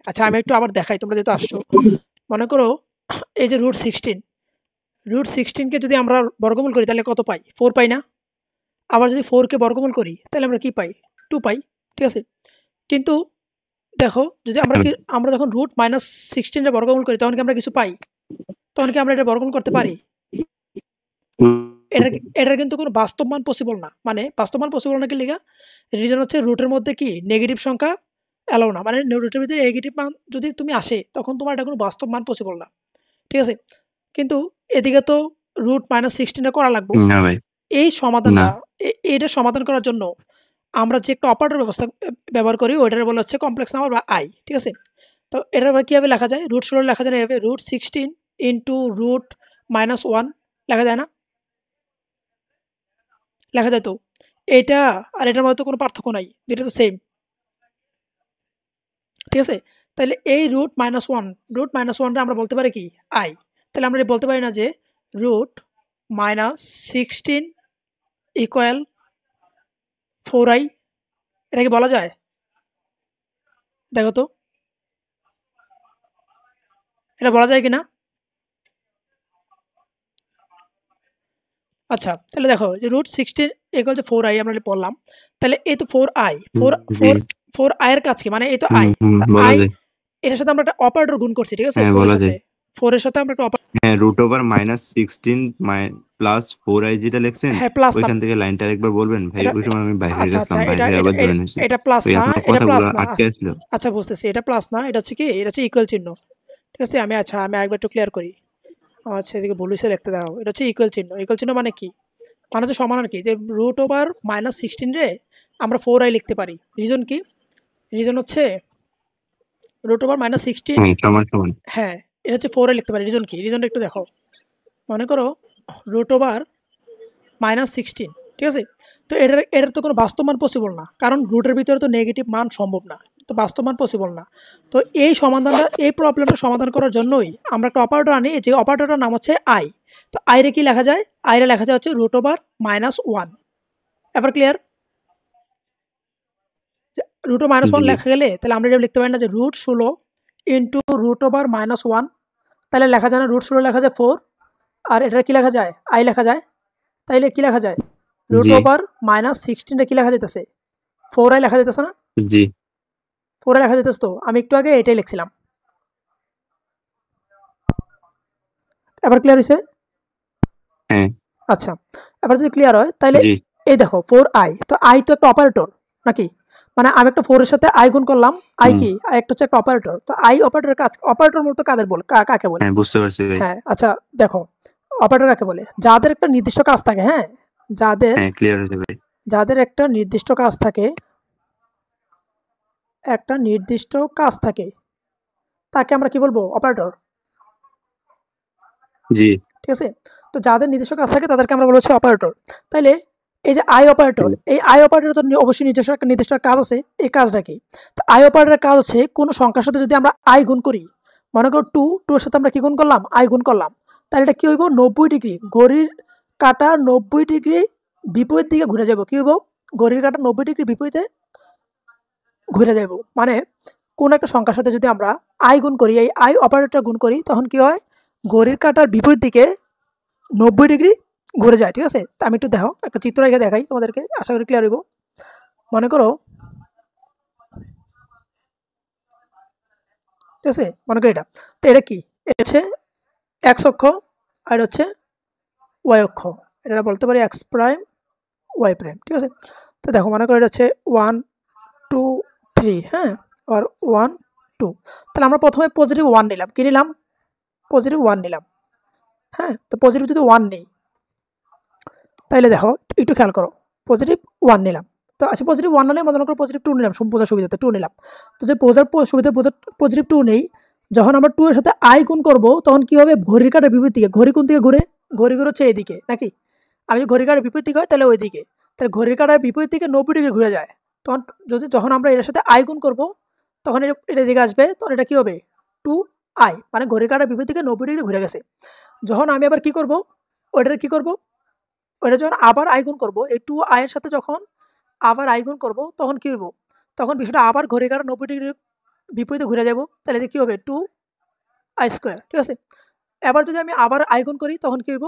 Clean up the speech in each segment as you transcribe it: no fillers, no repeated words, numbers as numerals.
আচ্ছা আমি একটু আবার দেখাই, তোমরা যেহেতু আসছো। মনে করো এই যে √16 কে যদি আমরা বর্গমূল করি তাহলে কত পাই? 4 পাই না? আবার যদি 4 কে বর্গমূল করি তাহলে আমরা কি পাই? 2 পাই। ঠিক আছে? কিন্তু দেখো যদি আমরা যখন √-16 এর বর্গমূল করি তখন কি আমরা কিছু পাই? তখন কি আমরা এটা বর্গমূল করতে পারি? এটার কিন্তু কোনো বাস্তব মান পসিবল না। মানে বাস্তব মান পসিবল না কি লিগা? রিজন হচ্ছে রুটের মধ্যে কি নেগেটিভ সংখ্যা অ্যালাউ না। মানে রুটের ভিতরে নেগেটিভ মান যদি তুমি আসে তখন তোমার এটা কোনো বাস্তব মান পসিবল না। ঠিক আছে? কিন্তু এদিকে তো √-16 করা লাগবে। না ভাই, এই না। সমাধানটা এটা সমাধান করার জন্য আমরা যে একটা অপারেটর ব্যবহার করি ওইটার বলা হচ্ছে কমপ্লেক্স নাম্বার বা আই। ঠিক আছে? তো এটার আবার কিভাবে লেখা যায়? √16 লেখা যায় না এভাবে, √16 ইনটু √-1 লেখা যায় না? লেখা যায় তো। এইটা আর এটার মধ্যে তো কোনো পার্থক্য নাই। দুইটা তো সেম। ঠিক আছে? তাইলে এই √-1 টা আমরা বলতে পারি কি? আই। তাহলে আমরা বলতে পারি না যে √-16 ইকুয়াল 4i? এটা কি বলা যায়? দেখো তো। এটা বলা যায় কিনা? আচ্ছা তাহলে দেখো যে √16 ইকুয়াল যে 4i আমরা পড়লাম। তাহলে এই তো 4i, 4i এর কাজ কি? মানে এই তো i। তা বলা i যায়। এটার সাথে আমরা একটা অপারেটর গুণ করছি। ঠিক আছে? হ্যাঁ, 4 এর বলা সাথে। যায়। 4 এর সাথে আমরা একটা হ্যাঁ, √-16 প্লাস 4i যেটা লিখছেন, হ্যাঁ, প্লাস না। ওইখান থেকে লাইনটা আরেকবার বলবেন ভাই। এটা ওই সময় আমি বাইরে আচ্ছা, আচ্ছা গেছিলাম, বাইরে এটা হয়ে এটা আবার এটা জয়েন হয়েছি। এটা প্লাস ওই না, আপনার এটা কথাগুলো প্লাস না। আটকে আসলো। আচ্ছা বুঝতেছি। এটা প্লাস না। এটা হচ্ছে কি? এটা হচ্ছে ইকুয়াল চিহ্ন। ঠিক আছে? আমি আরেকবার একটু ক্লিয়ার করি। আচ্ছা এদিকে ভুল হইছে লিখতে দাও। এটা হচ্ছে ইকুয়াল চিহ্ন। ইকুয়াল চিহ্ন মানে কি? মানে হচ্ছে সমান আরকি। যে √-16 রে আমরা 4i লিখতে পারি। রিজন কি? রিজন হচ্ছে √-16 হ্যাঁ, সমান সমান। হ্যাঁ, এটা হচ্ছে 4i লিখতে পারি। রিজন কি? রিজনটা একটু দেখো। মনে করো √-16, ঠিক আছে? তো এটার তো কোনো বাস্তব মান পসিবল না। কারণ রুটের ভিতরে তো নেগেটিভ মান সম্ভব না। তো বাস্তব মান পসিবল না। তো এই প্রবলেমটা সমাধান করার জন্যই আমরা একটা অপারেটর আনি, যে অপারেটরটার নাম হচ্ছে i। তো i রে কি লেখা যায়? i রে লেখা যায় হচ্ছে √-1। এবার ক্লিয়ার? যে √-1 জি। লেখা গেলে তাহলে আমরা এটা লিখতে পারি না যে √16 ইনটু √-1 তাহলে লেখা যায় না, √16 লেখা যায় 4 আর এটা কি লেখা যায়? i লেখা যায়। তাইলে কি লেখা যায়? জি। √-16 টা কি লেখা যাইতেছে? 4i লেখা যাইতেছে না? জি। 4i লেখা যাইতেছে তো। আমি একটু আগে এটাই লিখছিলাম। এবার ক্লিয়ার হইছে? হ্যাঁ। আচ্ছা। এবার যদি ক্লিয়ার হয় তাইলে জি। এই দেখো 4i। তো i তো একটা অপারেটর নাকি? মানে আমি একটা 4 এর সাথে i গুণ করলাম। i হুম। কি? i একটা হচ্ছে একটা অপারেটর। তো i অপারেটরের কাজ, অপারেটর মূলত কাকে বলে? হ্যাঁ, বুঝতে পারছি ভাই। হ্যাঁ, আচ্ছা দেখো অপারেটর কাকে বলে? যাদের একটা নির্দিষ্ট কাজ থাকে, হ্যাঁ? যাদের হ্যাঁ, ক্লিয়ার হয়েছে ভাই। যাদের একটা নির্দিষ্ট কাজ থাকে, একটা নির্দিষ্ট কাজ থাকে, তাকে আমরা কি বলবো? অপারেটর। জি। ঠিক আছে? তো যাদের নির্দিষ্ট কাজ থাকে তাদেরকে আমরা বলা হচ্ছে অপারেটর। তাইলে এই যে আই অপারেটর, এই আই অপারেটর তো অবশ্যই নির্দিষ্ট একটা কাজ আছে। এই কাজটা কি? তো আই অপারেটরের কাজ হচ্ছে কোনো সংখ্যার সাথে যদি আমরা আই গুণ করি, মনে করো 2 এর সাথে আমরা কি গুণ করলাম? আই গুণ করলাম। তাহলে এটা কি হইব? 90 ডিগ্রি। ঘড়ির কাঁটা 90 ডিগ্রি বিপরীত দিকে ঘুরে যাব। কি হইব? ঘড়ির কাঁটা 90 ডিগ্রি বিপরীতে ঘুরে যাব। মানে কোন একটা সংখ্যার সাথে যদি আমরা আই গুণ করি, এই আই অপারেটর গুণ করি, তখন কি হয়? ঘড়ির কাঁটার বিপরীত দিকে 90 ডিগ্রি ঘুরে যায়। ঠিক আছে? তো আমি একটু দেখো, একটা চিত্র রেখে দেখাই তোমাদেরকে, আশা করি ক্লিয়ার হইব। মনে করো, ঠিক আছে? মনে করো এটা। তো এটা কি? এটা হচ্ছে এক্স অক্ষ আর এটা হচ্ছে ওয়াই অক্ষ। এটা বলতে পারি এক্স প্রাইম, ওয়াই প্রাইম। ঠিক আছে? তো দেখো মনে করো এটা হচ্ছে 1 2 3, হ্যাঁ? আর 1 2। তাহলে আমরা প্রথমে পজিটিভ 1 নিলাম। কি নিলাম? পজিটিভ 1 নিলাম। হ্যাঁ? তো পজিটিভ যদি 1 নেই, তাইলে দেখো একটু খেয়াল করো। পজিটিভ 1 নিলাম। তো আচ্ছা পজিটিভ 1 না নিয়ে মনে করো পজিটিভ 2 নিলাম, বোঝার সুবিধাতে 2 নিলাম। তো যদি পজিটিভ 2 নেই, যখন আমরা 2 এর সাথে i গুণ করব তখন কি হবে? ঘড়ির কাঁটার বিপরীত দিকে। ঘড়ি কোন দিকে ঘুরে? ঘড়ি ঘুরে হচ্ছে এইদিকে, নাকি? আমি যদি ঘড়ির কাঁটার বিপরীত দিকে হয় তাহলে ওইদিকে। তাহলে ঘড়ির কাঁটার বিপরীত দিকে 90 ডিগ্রি ঘুরে যায়। তখন যখন আমরা এর সাথে i গুণ করব তখন এটা এদিকে আসবে, তখন এটা কি হবে? 2i, মানে ঘড়ির কাঁটার বিপরীত দিকে 90 ডিগ্রি ঘুরে গেছে। যখন আমি আবার কি করব? ওইটার কি করব? ওইটা যখন আবার আই গুণ করবো, এই 2i এর সাথে যখন আবার আই গুণ করবো তখন কি হইব? তখন বিষয়টা আবার ঘড়ির কাঁটা 90 ডিগ্রি বিপরীতে ঘুরে যাব, তাহলে এদিকে কী হবে 2i², ঠিক আছে। এবার যদি আমি আবার আই গুণ করি তখন কী হইব,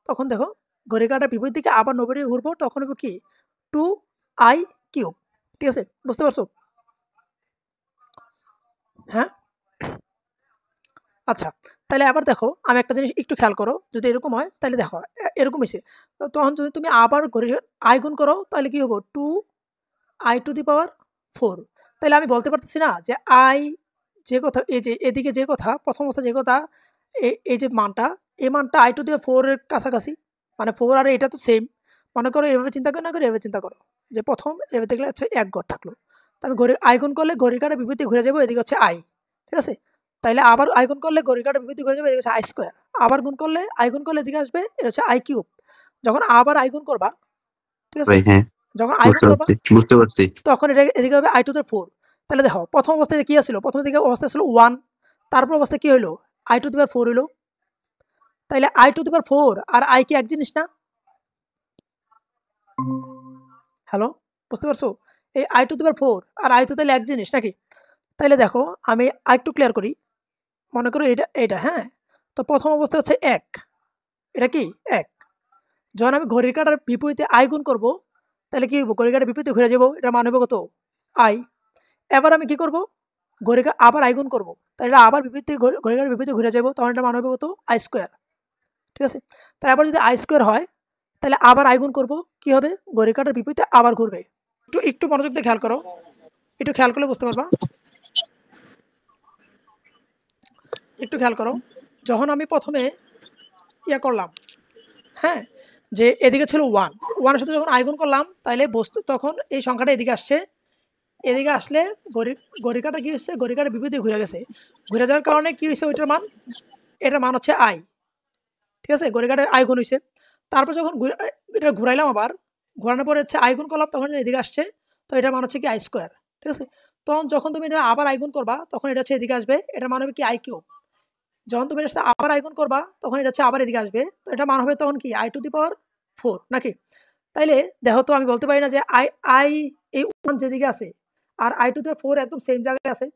তখন দেখো ঘড়ির কাঁটার বিপরীত দিকে আবার 90 ডিগ্রি ঘুরবো, তখন হবে কি 2i³, ঠিক আছে, বুঝতে পারছো? হ্যাঁ, আচ্ছা, তাহলে আবার দেখো আমি একটা জিনিস একটু খেয়াল করো, যদি এরকম হয় তাহলে দেখো এরকম হয়েছে, তখন যদি তুমি আবার ঘড়ির আই গুণ করো তাহলে কি হবো 2i⁴, তাহলে আমি বলতে পারতেছি না যে আই যে কথা, এই যে এদিকে যে কথা, প্রথম অবস্থা যে কথা, এই যে মানটা, এই মানটা i⁴ এর কাছাকাছি, মানে 4 আর এটা তো সেম। মনে করো এভাবে চিন্তা করে না করে এভাবে চিন্তা করো, যে প্রথম এভাবে দেখলে হচ্ছে এক ঘর থাকলো, তো আমি ঘড়ি আই গুণ করলে ঘড়ির কাঁটার বিপরীতে ঘুরে যাবো, এদিকে হচ্ছে আই, ঠিক আছে। তাইলে আবার আই গুণ করলে ঘড়ির কাঁটার বিপরীতে ঘুরে যাবে, এদিকে হচ্ছে i², আবার গুণ করলে আই গুণ করলে এদিকে আসবে, এটা হচ্ছে i³। যখন আবার আই গুণ করবা, ঠিক আছে, ভাই হ্যাঁ, যখন আই গুণ করবা বুঝতে পারছি। তখন এটা এদিকে হবে i⁴। তাহলে দেখো প্রথম অবস্থায় কি ছিল, প্রথম দিকে অবস্থা ছিল 1, তারপর অবস্থা কি হইলো i⁴ হইলো। তাইলে i⁴ আর আই কি এক জিনিস না? হ্যালো, বুঝতে পারছো? এই i⁴ আর আই তো তাহলে এক জিনিস নাকি? তাইলে দেখো আমি আরেকটু ক্লিয়ার করি, মনে করো এটা হ্যাঁ, তো প্রথম অবস্থা হচ্ছে 1, এটা কি 1, যখন আমি ঘড়ির কাঁটার বিপরীতে আই গুণ করবো তাহলে কি হইব, ঘড়ির কাঁটার বিপরীতে ঘুরে যাবো, এটা মান হবে কত আই। এবার আমি কি করব, আবার আই গুণ করবো, তাহলে এটা আবার ঘড়ির কাঁটার বিপরীতে ঘুরে যাবো, তখন এটা মান হবে কত i², ঠিক আছে। তাই আবার যদি i² হয় তাহলে আবার আই গুণ করবো, কি হবে ঘড়ির কাঁটার বিপরীতে আবার ঘুরবে। একটু মনোযোগ দিয়ে খেয়াল করো, একটু খেয়াল করলে বুঝতে পারবা, একটু খেয়াল করো। যখন আমি প্রথমে করলাম, হ্যাঁ, যে এদিকে ছিল 1 এর সাথে যখন আই গুণ করলাম তাহলে বস্তু তখন এই সংখ্যাটা এদিকে আসছে, এদিকে আসলে ঘড়ির কাঁটা কি হচ্ছে, ঘড়ির কাঁটার বিপরীতে ঘুরে গেছে, ঘুরে যাওয়ার কারণে কি হয়েছে, এটার মান হচ্ছে আই, ঠিক আছে, ঘড়ির কাঁটার আই গুণ হয়েছে। তারপর যখন এটা ঘুরাইলাম, আবার ঘোরানোর পরে হচ্ছে আই গুণ করলাম, তখন এদিকে আসছে, তো এটার মান হচ্ছে কি i², ঠিক আছে। তখন যখন তুমি এটা আবার আই গুণ করবা তখন এটা হচ্ছে এদিকে আসবে, এটার মান হবে কি i³। যখন তুমি এটার সাথে আবার আই গুণ করবা তখন এটা হচ্ছে আবার এদিকে আসবে, তো এটা মান হবে তখন কি i⁴ নাকি? তাইলে দেখো তো আমি বলতে পারি না যে আই এই 1 যেদিকে আছে আর i⁴ একদম সেম জায়গায় আছে,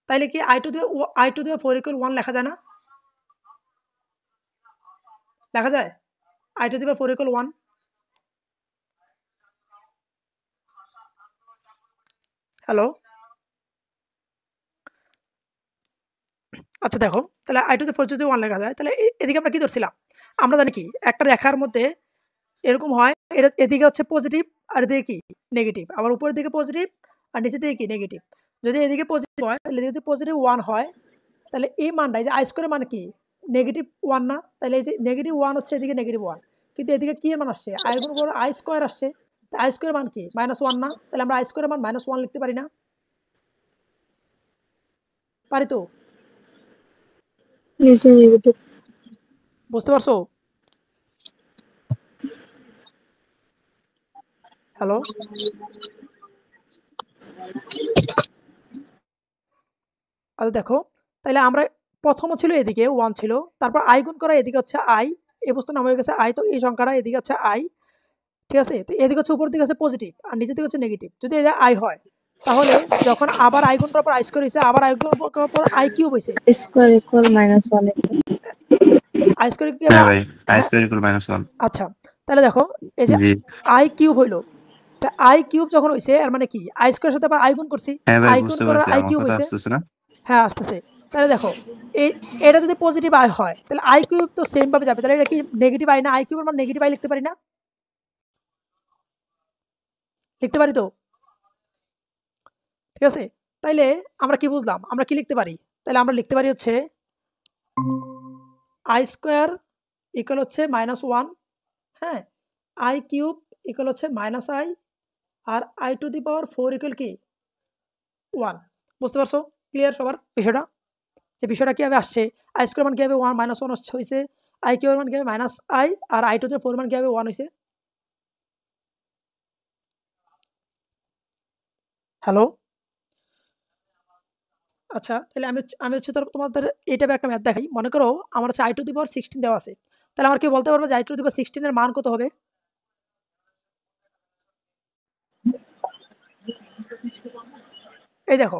তাইলে কি i⁴ 1 লেখা যায় না? লেখা যায় i⁴ 1। হ্যালো, আচ্ছা দেখো, তাহলে i⁴ যদি 1 লেখা যায় তাহলে এদিকে আমরা কি ধরছিলাম, আমরা জানি কি একটা রেখার মধ্যে এরকম হয়, এদিকে হচ্ছে পজিটিভ আর এদিকে কি নেগেটিভ, আবার উপরের দিকে পজিটিভ আর নিচের দিকে কি নেগেটিভ। যদি এদিকে পজিটিভ হয় তাহলে যদি পজিটিভ 1 হয় তাহলে এই মানটা, এই যে i² মানে কি -1 না, তাহলে এই যে -1 হচ্ছে এদিকে -1, কিন্তু এদিকে কি এর মান আসছে, আই গুণ করে i² আসছে, i² মান কি -1 না, তাহলে আমরা i² মান -1 লিখতে পারি না? পারি তো, বুঝতে পারছো? হ্যালো, আচ্ছা দেখো, তাহলে আমরা প্রথম ছিল এদিকে 1 ছিল, তারপর আই গুণ করা এদিকে হচ্ছে আই, এই বস্তু নাম হয়ে গেছে আই, তো এই সংখ্যাটা এদিকে হচ্ছে আই, ঠিক আছে। তো এদিকে হচ্ছে উপর দিকে হচ্ছে পজিটিভ আর নিচের দিকে হচ্ছে নেগেটিভ। যদি এটা আই হয় তাহলে যখন আবার আই গুণ করার পর i² হয়েছে, আবার আই গুণ করার পর i³ হয়েছে, i² কি হ্যাঁ আমরা, ভাই, হ্যাঁ, i²=-1। আচ্ছা, তাহলে দেখো এই যে জি i³ হইলো, তা i³ যখন হয়েছে এর মানে কি i² সাথে আবার আই গুণ করছি, হ্যাঁ ভাই, আই গুণ বুঝতে করার পারছি, আমার i³ কথা হয়েছে, আসতেছে না? হ্যাঁ আসতেছে। তাহলে দেখো এই এটা যদি পজিটিভ আই হয় তাহলে i³ তো সেম ভাবে যাবে, তাহলে এটা কি নেগেটিভ আই না, i³ এর মান নেগেটিভ আই লিখতে পারি না? লিখতে পারি তো, ঠিক আছে। তাইলে আমরা কি বুঝলাম, আমরা কি লিখতে পারি, তাহলে আমরা লিখতে পারি হচ্ছে i² ইকুয়াল হচ্ছে -1, হ্যাঁ, i³ ইকুয়াল হচ্ছে -i, আর i⁴ ইকুয়াল কি 1। বুঝতে পারছো? ক্লিয়ার সবার বিষয়টা, যে বিষয়টা কিভাবে আসছে, i² মান কিভাবে 1 হয়েছে, i³ এর মান কিভাবে -i, আর i⁴ মান কিভাবে 1 হয়েছে। হ্যালো, আচ্ছা, তাহলে আমি হচ্ছে তোমাদের এই টাইপের একটা ম্যাথ দেখাই। মনে করো আমার হচ্ছে i⁴ দেওয়া আছে, তাহলে আমার কি বলতে পারবো যে i⁴ এর মান কত হবে? এই দেখো,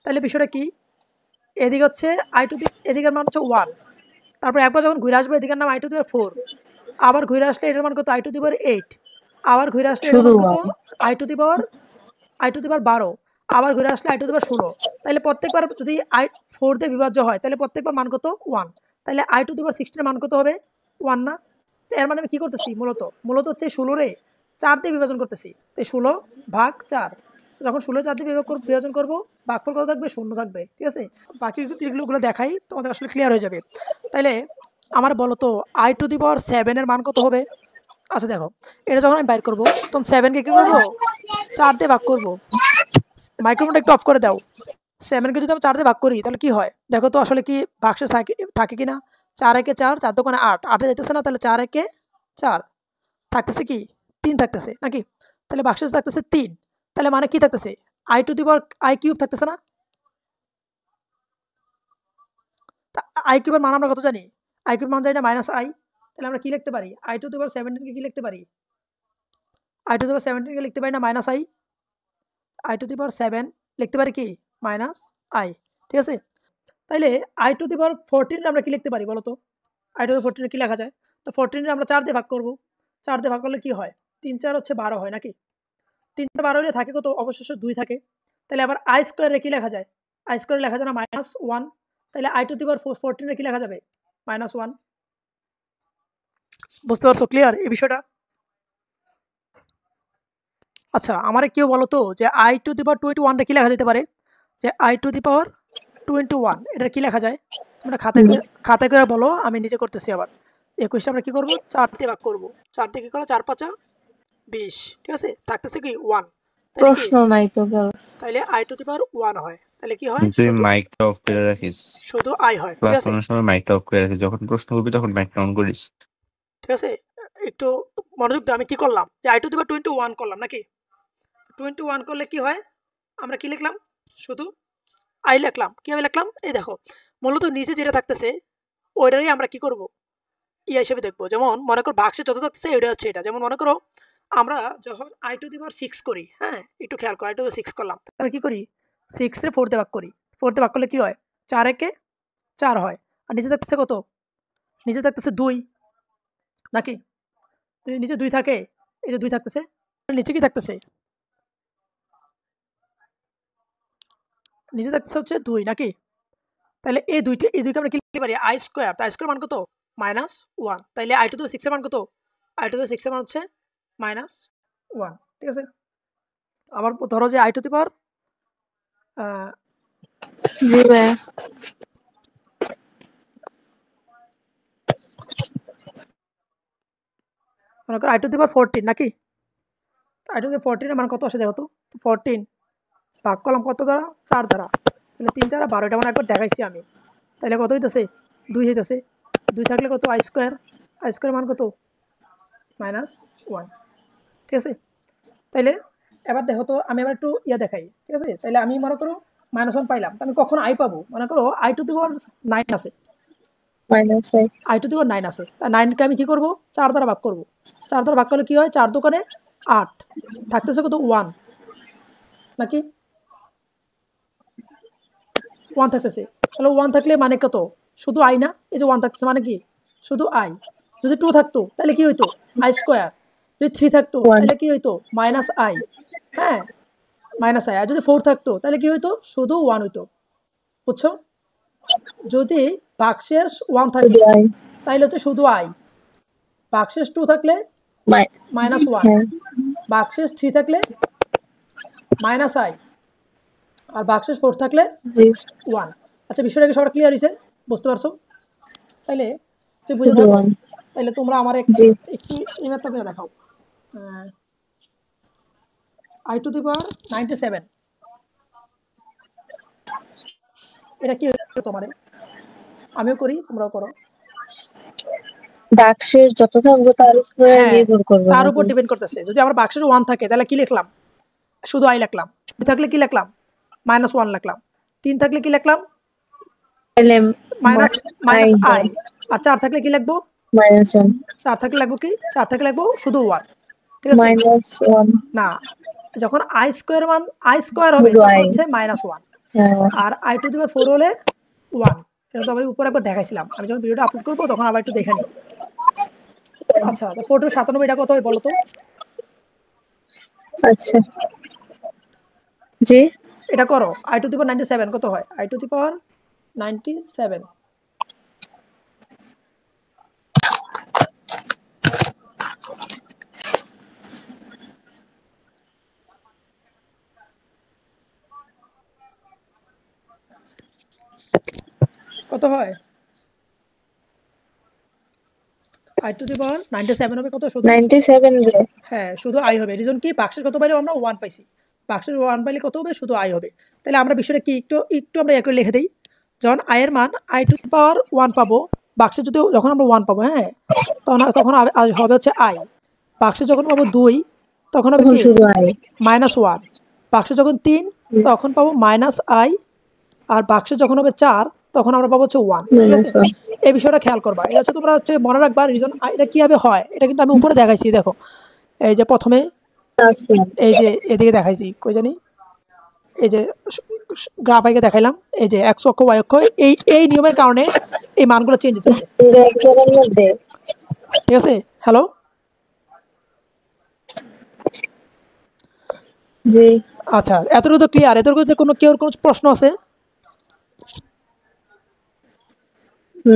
তাহলে বিষয়টা কি, এদিকে হচ্ছে আই টু দি, এদিকের মান হচ্ছে 1, তারপর একবার যখন ঘুরে আসবে এদিকের নাম আই টু দি পাওয়ার 4, আবার ঘুরে আসলে এটার মান কত আই টু দি পাওয়ার 8, আবার ঘুরে আসলে এটার শুধু মান কত 1 আই টু দি পাওয়ার 12, আবার ঘুরে আসলে আই টু দি পাওয়ার 16। তাহলে প্রত্যেকবার যদি আই 4 দিয়ে বিভাজ্য হয় তাহলে প্রত্যেকবার মান কত 1, তাহলে আই টু দি পাওয়ার 16 এর মান কত হবে 1 না। তো এর মানে আমি কি করতেছি, মূলত হচ্ছে 16 রে 4 দিয়ে বিভাজন করতেছি, তো 16 ভাগ 4, যখন 16 4 দিয়ে বিভাজন করবো ভাগফল কত থাকবে, 0 থাকবে, ঠিক আছে। বাকি যেগুলো দেখাই তোমাদের আসলে ক্লিয়ার হয়ে যাবে। তাইলে আমার বলো তো আই টু দি পাওয়ার 7 এর মান কত হবে। আচ্ছা দেখো, এটা যখন আমি বাইর করবো তখন 7কে কি করবো, 4 দিয়ে ভাগ করবো। মাইক্রোফোনটা একটু অফ করে দাও। 7কে যদি আমি 4 দিয়ে ভাগ করি তাহলে কি হয় দেখো তো, আসলে কি ভাগশেষ থাকে কিনা। 4 একে 4, 4 দোকানে 8, 8-এ যেতেছে না, তাহলে 4 একে 4 থাকতেছে কি 3 থাকতেছে নাকি, তাহলে ভাগশেষ থাকতেছে 3, তাহলে মানে কি থাকতেছে I to the power I cube থাকতেছে না। আই কিউবের মান আমরা কত জানি, আই কিউব মান জানি না মাইনাস আই, তাহলে আমরা কি লিখতে পারি, আই টু দি পাওয়ার 17 কে কি লিখতে পারি, আই টু দি পাওয়ার 17 কে লিখতে পারি না minus I, I to the power 7 লিখতে পারি কি মাইনাস আই, ঠিক আছে। তাইলে আই টু দি পাওয়ার 14 আমরা কি লিখতে পারি বলো তো, আই টু দি 14 কি লেখা যায়, তো 14 আমরা 4 দিয়ে ভাগ করব, 4 দিয়ে ভাগ করলে কি হয় 3 4 হচ্ছে 12 হয় নাকি, 3 4 12 হলে থাকে কত অবশেষে 2 থাকে। তাহলে আবার আই স্কোয়ারে কি লেখা যায়, আই স্কোয়ারে লেখা যায় না -1, তাহলে আই টু দি পাওয়ার 14 কি লেখা যাবে -1। বুঝতে পারছো ক্লিয়ার এই বিষয়টা। আচ্ছা আমারে কেউ বলো তো যে আই টু দি পাওয়ার 21 টা কি লেখা যেতে পারে, যে আই টু দি পাওয়ার 21 এটা কি লেখা যায়, তোমরা খাতায় করে বলো, আমি নিজে করতেছি। আবার 21 আমরা কি করব 4 দিয়ে ভাগ করব, 4 দিয়ে কি করো 4 5 20, ঠিক আছে, থাকতেছে কি 1, তাহলে কি প্রশ্ন নাই তো গেল। তাহলে আই টু দি পাওয়ার 1 হয়, তাহলে কি হয় তুই মাইকটা অফ করে রাখিস, শুধু আই হয়, ঠিক ক্লাস আছে, করার সময় মাইকটা অফ করে রাখিস, যখন প্রশ্ন করবি তখন মাইকটা অন করিস। ঠিক আছে। একটু মনোযোগ দাও, আমি কি করলাম যে আই টু দি পাওয়ার 21 করলাম নাকি, 21 করলে কি হয়, আমরা কি লিখলাম শুধু আই লিখলাম, কিভাবে লিখলাম এই দেখো, মূলত নিচে যেটা থাকতেছে ওইটারই আমরা কি করব ইয়া হিসেবে দেখবো। যেমন মনে করো ভাগশে যত থাকতেছে ওইটা হচ্ছে এটা, যেমন মনে করো আমরা যখন আই টু দি পাওয়ার 6 করি, হ্যাঁ একটু খেয়াল করো, আই টু দি পাওয়ার 6 করলাম, তাহলে কি করি 6 রে 4 দিয়ে ভাগ করি, 4 দিয়ে ভাগ করলে কি হয় 4 একে 4 হয়, আর নিচে থাকতেছে কত, নিচে থাকতেছে 2 নাকি, যদি নিচে 2 থাকে, এই যে 2 থাকতেছে, নিচে কি থাকতেছে, নিচে থাকতেছে হচ্ছে 2 নাকি, তাহলে এই দুইকে আমরা কি লিখতে পারি আই স্কোয়ার, তাই স্কোয়ার মান কত -1, তাইলে আই টু দি 6 এর মান কত, আই টু দি 6 এর মান হচ্ছে -1, ঠিক আছে। আবার ধরো যে আই টু দি পাওয়ার জি ভাই মনে করো আই টু দি পাওয়ার 14 নাকি, আই টু দি 14 এর মান কত আসে দেখো তো, 14 ভাগ করলাম কত দ্বারা 4 দ্বারা, তাহলে 3 4 12, এটা মানে একবার দেখাইছি আমি, তাহলে কত হইতেছে 2 হইতেছে, 2 থাকলে কত আই স্কোয়ার মান কত -1, ঠিক আছে। তাইলে এবার দেখো তো আমি এবার একটু ইয়া দেখাই, ঠিক আছে, তাহলে আমি মনে করো -1 পাইলাম, তো আমি কখন আই পাবো, মনে করো আই টু দি পাওয়ার 9 আছে, -6 আই টু দি পাওয়ার 9 আছে, তা 9 কে আমি কি করব 4 দ্বারা ভাগ করব, 4 দ্বারা ভাগ করলে কি হয় 4 দোকানে 8, থাকতেছে কত 1 নাকি, 1 থাকতেছে, তাহলে 1 থাকলে মানে কত শুধু আই না, এই যে 1 থাকতেছে মানে কি শুধু আই, যদি 2 থাকতো তাহলে কি হইতো আই স্কোয়ার, যদি 3 থাকতো 1 তাহলে কি হইতো -আই, হ্যাঁ -আই, আর যদি 4 থাকতো তাহলে কি হইতো শুধু 1 হইতো, বুঝছো। যদি ভাগশেষ 1 থাকে শুধু আই তাহলে হচ্ছে শুধু আই, ভাগশেষ 2 থাকলে -1, হ্যাঁ ভাগশেষ 3 থাকলে -আই, আর ভাগশেষ 4 থাকলে জি 1। আচ্ছা বিষয়টা কি সবার ক্লিয়ার হয়েছে, বুঝতে পারছো, তাইলে তুই বুঝে শুধু থাকো, 1 তাইলে তোমরা আমার জি একটু ইমেজটা করে দেখাও, আই টু দি পাওয়ার 97, এটা কি তোমার, আমিও করি তোমরাও করো, ভাগশেষ যত থাকবে তার উপরে হ্যাঁ নির্ভর করবে তার উপর নাকি? ডিপেন্ড করতেছে, যদি আমার বাক্সের 1 থাকে তাহলে কি লিখলাম শুধু আই লিখলাম, 2 থাকলে কি লিখলাম -1 লিখলাম, 3 থাকলে কি লিখলাম তাহলে মাইনাস আই আই, আর 4 থাকলে কি লিখবো, -1 4 থাকলে লিখবো কি 4 থাকলে লিখবো শুধু 1, ঠিক আছে। -1 না যখন আই স্কোয়ার মান আই স্কোয়ার হবে শুধু তখন I। হচ্ছে -1, হ্যাঁ আর আই টু দি পাওয়ার 4 হলে 1। এটা তো আমি উপরে একবার দেখাইছিলাম, আমি যখন ভিডিওটা আপলোড করবো তখন আবার একটু দেখে নিই। আচ্ছা 4 টু 97 এটা কত হয় বলো তো? আচ্ছা জি এটা করো, আই টু দি পাওয়ার 97 কত হয়? আই টু দি পাওয়ার 97 কত হয়? আই টু দি পাওয়ার 97 হবে কত? শুধু 97 রে হ্যাঁ, শুধু আই হবে। রিজন কি? বাক্সের কত পাইলে আমরা 1 পাইছি। বাক্সের 1 পাইলে কত হবে? শুধু আই হবে। তাহলে আমরা বিষয়টা কি একটু আমরা করে লিখে দেই। যখন আই এর মান আই টু দি পাওয়ার 1 পাবো, বাক্সে যদি যখন আমরা 1 পাবো, হ্যাঁ, তখন হবে হচ্ছে আই। বাক্সে যখন পাবো 2 তখন হবে তখন কি? শুধু I। -1। বাক্সে যখন 3 তখন পাবো -i, আর বাক্সে যখন হবে 4 তখন আমরা পাবো হচ্ছে 1। ঠিক আছে? -1 এই বিষয়টা খেয়াল করবা। এটা হচ্ছে তোমরা হচ্ছে মনে রাখবা। রিজন এটা কিভাবে হয় এটা কিন্তু আমি উপরে দেখাইছি। দেখো, এই যে প্রথমে আছে এই যে এদিকে দেখাইছি, কই জানি, এই যে গ্রাফ আইকে দেখাইলাম, এই যে x অক্ষ y অক্ষ, এই নিয়মের কারণে এই মানগুলো চেঞ্জ হতেছে। এক জায়গার মধ্যে ঠিক আছে? হ্যালো, জি আচ্ছা এতটুকু তো ক্লিয়ার। এতটুকু যে কেউ কোনো প্রশ্ন আছে?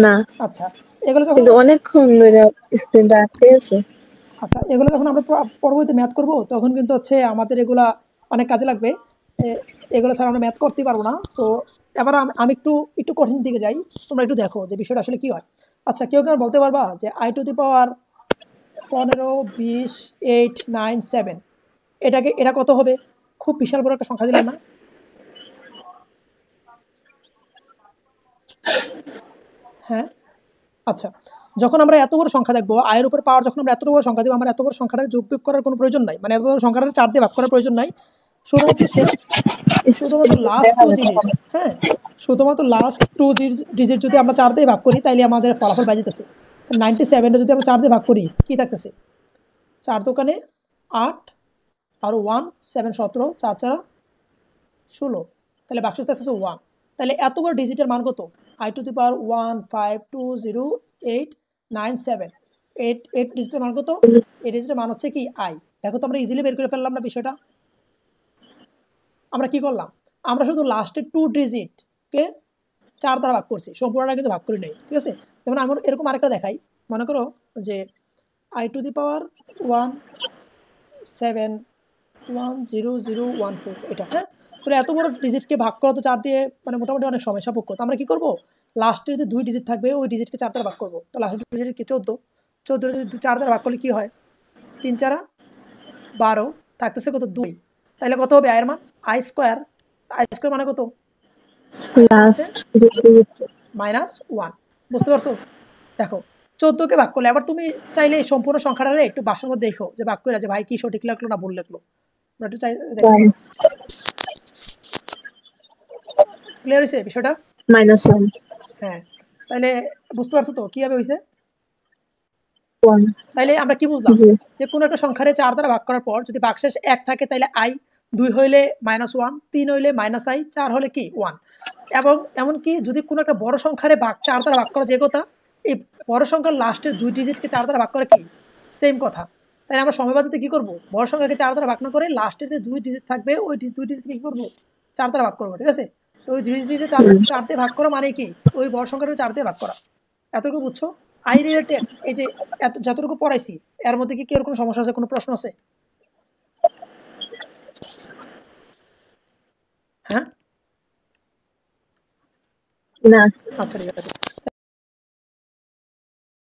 না আচ্ছা এগুলো যখন কিন্তু অনেকক্ষণ ধরে স্ক্রিনটা আটকে আছে। আচ্ছা এগুলো যখন আমরা পরবর্তীতে ম্যাথ করব তখন কিন্তু হচ্ছে আমাদের এগুলা অনেক কাজে লাগবে। এগুলো ছাড়া আমরা ম্যাথ করতে পারবো না। তো এবার আমি একটু কঠিন দিকে যাই, তোমরা একটু দেখো যে বিষয়টা আসলে কি হয়। আচ্ছা কেউ বলতে পারবা যে আই টু দি পাওয়ার 15, 20, 8, 9, 7 এটা কত হবে? খুব বিশাল বড় একটা সংখ্যা দিলাম না? হ্যাঁ, আচ্ছা যখন আমরা এত বড় সংখ্যা দেখবো, আয়ের উপর পাওয়ার যখন আমরা এত বড় সংখ্যা দেবো, আমরা এত বড় সংখ্যাটা যোগ বিয়োগ করার কোনো প্রয়োজন নাই। মানে এত বড় সংখ্যাটা 4 দিয়ে ভাগ করার প্রয়োজন নাই। শুধুমাত্র লাস্ট দেখা টু যাবে ডিজিট, হ্যাঁ, শুধুমাত্র লাস্ট টু ডিজিট যদি আমরা 4 দিয়ে ভাগ করি তাইলে আমাদের ফলাফল পাই যেতেছে। তো 97 যদি আমরা 4 দিয়ে ভাগ করি কি থাকতেছে? 4 দোকানে 8 আর 1, 7 17, 4 4 16, তাহলে বাক্সে থাকতেছে 1। তাহলে এত বড় ডিজিটের মান কত? আই টু দি পাওয়ার 1520897, 8 ডিজিটের মান কত? এই ডিজিটের মান হচ্ছে কি? আই। দেখো তো আমরা ইজিলি বের করে ফেললাম না বিষয়টা? আমরা কি করলাম? আমরা শুধু লাস্টের 2 ডিজিটকে 4 দ্বারা ভাগ করছি, সম্পূর্ণটা কিন্তু ভাগ করি নাই। ঠিক আছে? যেমন আমরা এরকম আরেকটা দেখাই। মনে করো যে আই টু দি পাওয়ার 171014, এটা, হ্যাঁ। তো এত বড় ডিজিটকে ভাগ করা তো 4 দিয়ে মানে মোটামুটি অনেক সময় সাপেক্ষ। তো আমরা কি করব? লাস্টের যে 2 ডিজিট থাকবে ওই ডিজিটকে 4 দ্বারা ভাগ করব। তো লাস্টের ডিজিট কি? 14। 14 যদি 4 দ্বারা ভাগ করলে কি হয়? 3 4 12, থাকতেছে কত? 2। তাহলে কত হবে আয়ের মান? আই স্কোয়ার মানে কত? লাস্ট -1। বুঝতে পারছো? দেখো 14কে ভাগ করলে, আবার তুমি চাইলে এই সম্পূর্ণ সংখ্যাটারে একটু বাসার মধ্যে দেখো যে ভাগ করে, যে ভাই কি সঠিক লাগলো না ভুল লাগলো। আমরা একটু চাই দেখো, ক্লিয়ার হয়েছে বিষয়টা? -1 হ্যাঁ, তাইলে বুঝতে পারছো তো কিভাবে হয়েছে? 1 তাইলে আমরা কি বুঝলাম? জি যে কোনো একটা সংখ্যারে 4 দ্বারা ভাগ করার পর যদি ভাগশেষ 1 থাকে তাহলে আই, 2 হইলে -1, 3 হইলে -i, 4 হলে কি? 1। এবং এমনকি যদি কোনো একটা বড় সংখ্যারে 4 দ্বারা ভাগ করা যে কথা, এই বড় সংখ্যার লাস্টের 2 ডিজিটকে 4 দ্বারা ভাগ করে কি? সেম কথা। তাই আমরা সমবাজিতে কি করব? বড় সংখ্যাকে 4 দ্বারা ভাগ না করে লাস্টের যে 2 ডিজিট থাকবে ওই 2 ডিজিটকে কি করব? 4 দ্বারা ভাগ করব। ঠিক আছে? তো ওই 2 ডিজিটে 4 দিয়ে ভাগ করা মানে কি? ওই বড় সংখ্যাটাকে 4 দিয়ে ভাগ করা। এতটুকু বুঝছো? আই রিলেটেড এই যে যতটুকু পড়াইছি এর মধ্যে কি এর কোনো সমস্যা আছে? কোনো প্রশ্ন আছে? হ্যাঁ, না আচ্ছা ঠিক আছে।